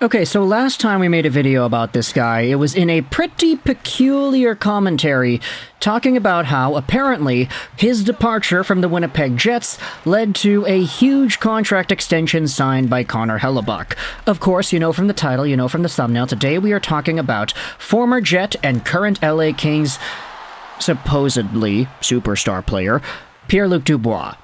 Okay, so last time we made a video about this guy, it was in a pretty peculiar commentary talking about how, apparently, his departure from the Winnipeg Jets led to a huge contract extension signed by Connor Hellebuyck. Of course, you know from the title, you know from the thumbnail, today we are talking about former Jet and current LA Kings, supposedly superstar player, Pierre-Luc Dubois.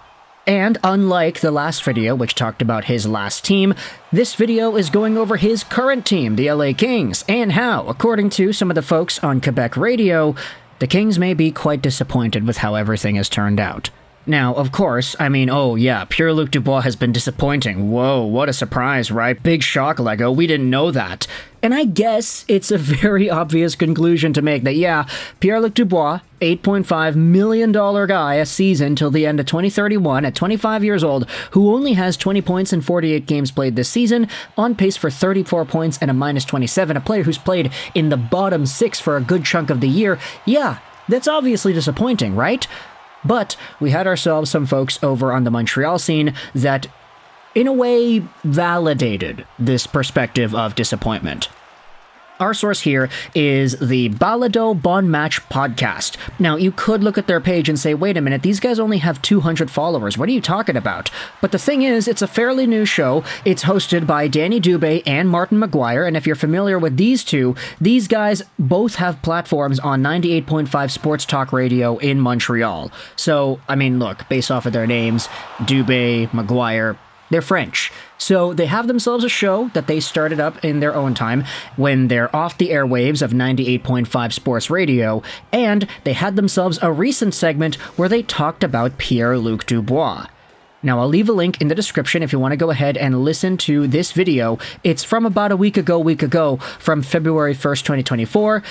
And unlike the last video, which talked about his last team, this video is going over his current team, the LA Kings, and how, according to some of the folks on Quebec radio, the Kings may be quite disappointed with how everything has turned out. Now, of course, oh yeah, Pierre-Luc Dubois has been disappointing. Whoa, what a surprise, right? Big shock, Lego, we didn't know that. And I guess it's a very obvious conclusion to make that, yeah, Pierre-Luc Dubois, $8.5 million guy a season till the end of 2031 at 25 years old, who only has 20 points in 48 games played this season, on pace for 34 points and a minus 27, a player who's played in the bottom six for a good chunk of the year. Yeah, that's obviously disappointing, right? But we had ourselves some folks over on the Montreal scene that, in a way, validated this perspective of disappointment. Our source here is the Balado Bon Match podcast. Now, you could look at their page and say, wait a minute, these guys only have 200 followers. What are you talking about? But the thing is, it's a fairly new show. It's hosted by Danny Dubé and Martin McGuire, and if you're familiar with these two, these guys both have platforms on 98.5 Sports Talk Radio in Montreal. So, look, based off of their names, Dubé, McGuire, they're French. So they have themselves a show that they started up in their own time when they're off the airwaves of 98.5 Sports Radio, and they had themselves a recent segment where they talked about Pierre-Luc Dubois. Now, I'll leave a link in the description if you want to go ahead and listen to this video. It's from about a week ago, from February 1st, 2024.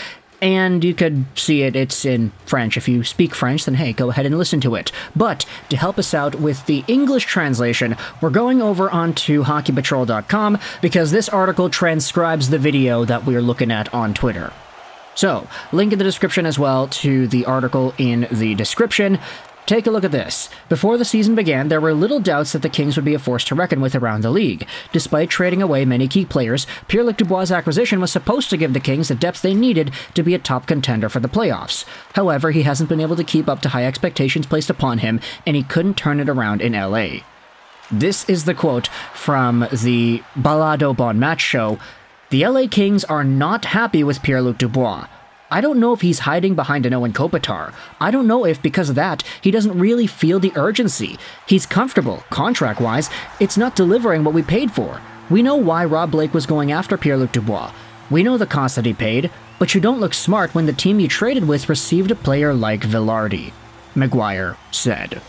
And you could see it, it's in French. If you speak French, then hey, go ahead and listen to it. But to help us out with the English translation, we're going over onto hockeypatrol.com because this article transcribes the video that we're looking at on Twitter. So, link in the description as well to the article in the description. Take a look at this. Before the season began, there were little doubts that the Kings would be a force to reckon with around the league. Despite trading away many key players, Pierre-Luc Dubois' acquisition was supposed to give the Kings the depth they needed to be a top contender for the playoffs. However, he hasn't been able to keep up to high expectations placed upon him, and he couldn't turn it around in LA. This is the quote from the Balado Bon Match show. The LA Kings are not happy with Pierre-Luc Dubois. I don't know if he's hiding behind an Owen Kopitar. I don't know if, because of that, he doesn't really feel the urgency. He's comfortable, contract-wise. It's not delivering what we paid for. We know why Rob Blake was going after Pierre-Luc Dubois. We know the cost that he paid, but you don't look smart when the team you traded with received a player like Vilardi, McGuire said.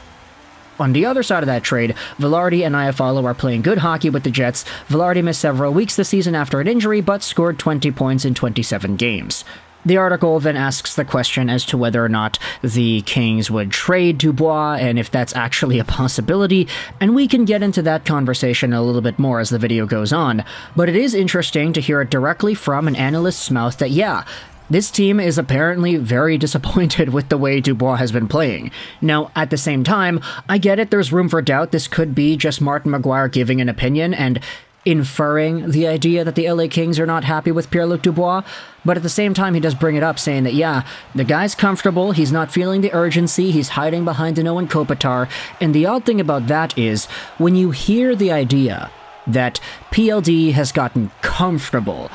On the other side of that trade, Vilardi and Iafallo are playing good hockey with the Jets. Vilardi missed several weeks this season after an injury, but scored 20 points in 27 games. The article then asks the question as to whether or not the Kings would trade Dubois and if that's actually a possibility, and we can get into that conversation a little bit more as the video goes on. But it is interesting to hear it directly from an analyst's mouth that, yeah, this team is apparently very disappointed with the way Dubois has been playing. Now, at the same time, I get it, there's room for doubt. This could be just Martin McGuire giving an opinion and inferring the idea that the LA Kings are not happy with Pierre-Luc Dubois, but at the same time he does bring it up saying that, yeah, the guy's comfortable, he's not feeling the urgency, he's hiding behind an Owen Kopitar, and the odd thing about that is, when you hear the idea that PLD has gotten comfortable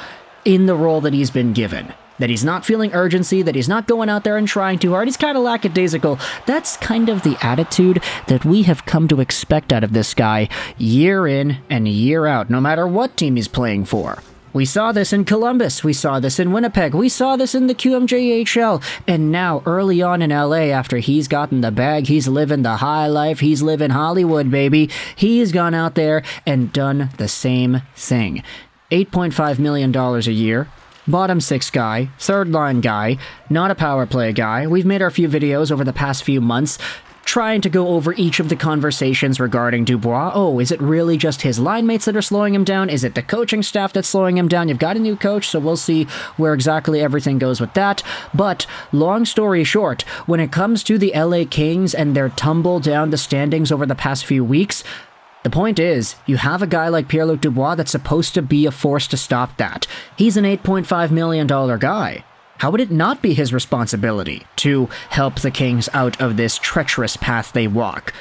in the role that he's been given, that he's not feeling urgency, that he's not going out there and trying too hard, he's kind of lackadaisical. That's kind of the attitude that we have come to expect out of this guy year in and year out, no matter what team he's playing for. We saw this in Columbus, we saw this in Winnipeg, we saw this in the QMJHL, and now early on in LA, after he's gotten the bag, he's living the high life, he's living Hollywood, baby. He's gone out there and done the same thing. $8.5 million a year. Bottom six guy, third line guy, not a power play guy. We've made our few videos over the past few months trying to go over each of the conversations regarding Dubois. Oh, is it really just his line mates that are slowing him down? Is it the coaching staff that's slowing him down? You've got a new coach, so we'll see where exactly everything goes with that. But, long story short, when it comes to the LA Kings and their tumble down the standings over the past few weeks, The point is, you have a guy like Pierre-Luc Dubois that's supposed to be a force to stop that. He's an $8.5 million guy. How would it not be his responsibility to help the Kings out of this treacherous path they walk?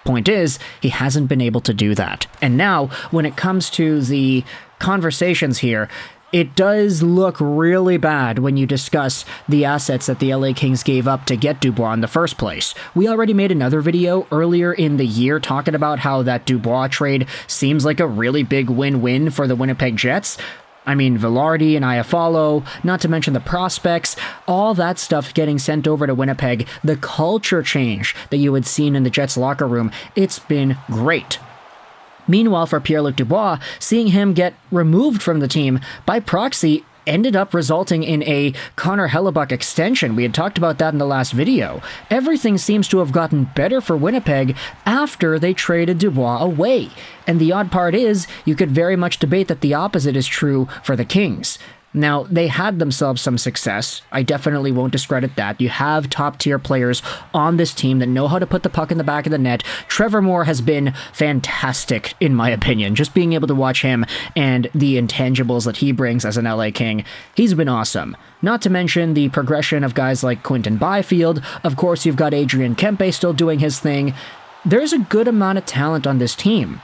Point is, he hasn't been able to do that. And now, when it comes to the conversations here, it does look really bad when you discuss the assets that the LA Kings gave up to get Dubois in the first place. We already made another video earlier in the year talking about how that Dubois trade seems like a really big win-win for the Winnipeg Jets. I mean, Vilardi and Iafallo, not to mention the prospects, all that stuff getting sent over to Winnipeg, the culture change that you had seen in the Jets locker room, it's been great. Meanwhile, for Pierre-Luc Dubois, seeing him get removed from the team by proxy ended up resulting in a Connor Hellebuck extension. We had talked about that in the last video. Everything seems to have gotten better for Winnipeg after they traded Dubois away. And the odd part is, you could very much debate that the opposite is true for the Kings. Now, they had themselves some success. I definitely won't discredit that. You have top-tier players on this team that know how to put the puck in the back of the net. Trevor Moore has been fantastic, in my opinion. Just being able to watch him and the intangibles that he brings as an LA King, he's been awesome. Not to mention the progression of guys like Quinton Byfield. Of course, you've got Adrian Kempe still doing his thing. There's a good amount of talent on this team.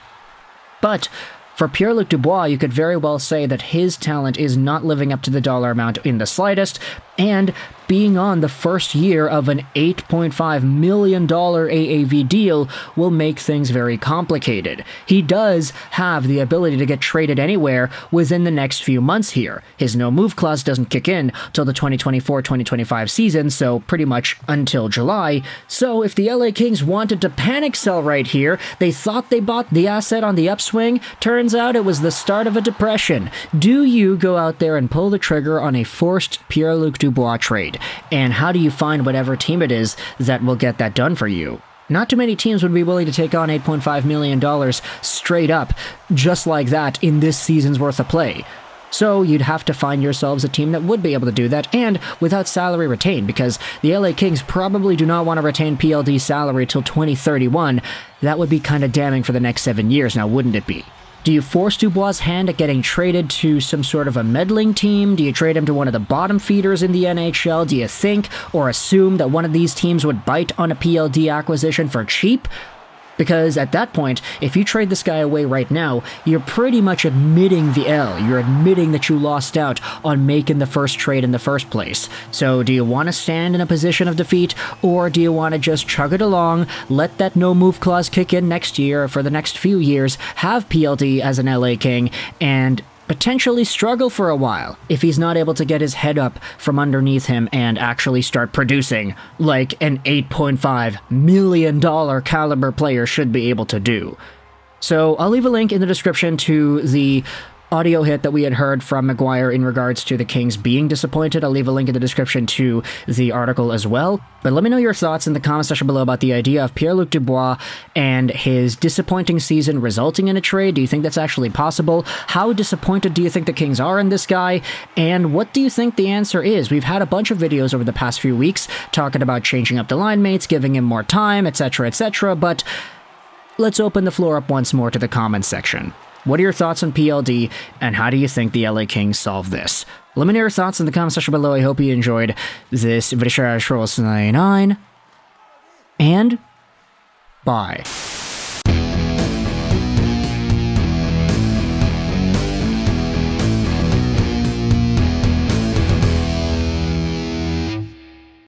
But for Pierre-Luc Dubois, you could very well say that his talent is not living up to the dollar amount in the slightest, and being on the first year of an $8.5 million AAV deal will make things very complicated. He does have the ability to get traded anywhere within the next few months here. His no-move clause doesn't kick in till the 2024-2025 season, so pretty much until July. So if the LA Kings wanted to panic sell right here, they thought they bought the asset on the upswing, turns out it was the start of a depression. Do you go out there and pull the trigger on a forced Pierre-Luc Dubois trade? And how do you find whatever team it is that will get that done for you? Not too many teams would be willing to take on $8.5 million straight up, just like that, in this season's worth of play. So you'd have to find yourselves a team that would be able to do that, and without salary retained, because the LA Kings probably do not want to retain PLD salary till 2031. That would be kind of damning for the next 7 years now, wouldn't it be? Do you force Dubois' hand at getting traded to some sort of a meddling team? Do you trade him to one of the bottom feeders in the NHL? Do you think or assume that one of these teams would bite on a PLD acquisition for cheap? Because at that point, if you trade this guy away right now, you're pretty much admitting the L. You're admitting that you lost out on making the first trade in the first place. So do you want to stand in a position of defeat, or do you want to just chug it along, let that no-move clause kick in next year, or for the next few years, have PLD as an LA King, and potentially struggle for a while if he's not able to get his head up from underneath him and actually start producing like an $8.5 million caliber player should be able to do. So I'll leave a link in the description to the audio hit that we had heard from McGuire in regards to the Kings being disappointed. I'll leave a link in the description to the article as well. But let me know your thoughts in the comment section below about the idea of Pierre-Luc Dubois and his disappointing season resulting in a trade. Do you think that's actually possible? How disappointed do you think the Kings are in this guy? And what do you think the answer is? We've had a bunch of videos over the past few weeks talking about changing up the line mates, giving him more time, etc., but let's open the floor up once more to the comments section. What are your thoughts on PLD, and how do you think the LA Kings solve this? Let me know your thoughts in the comment section below. I hope you enjoyed this video. And bye.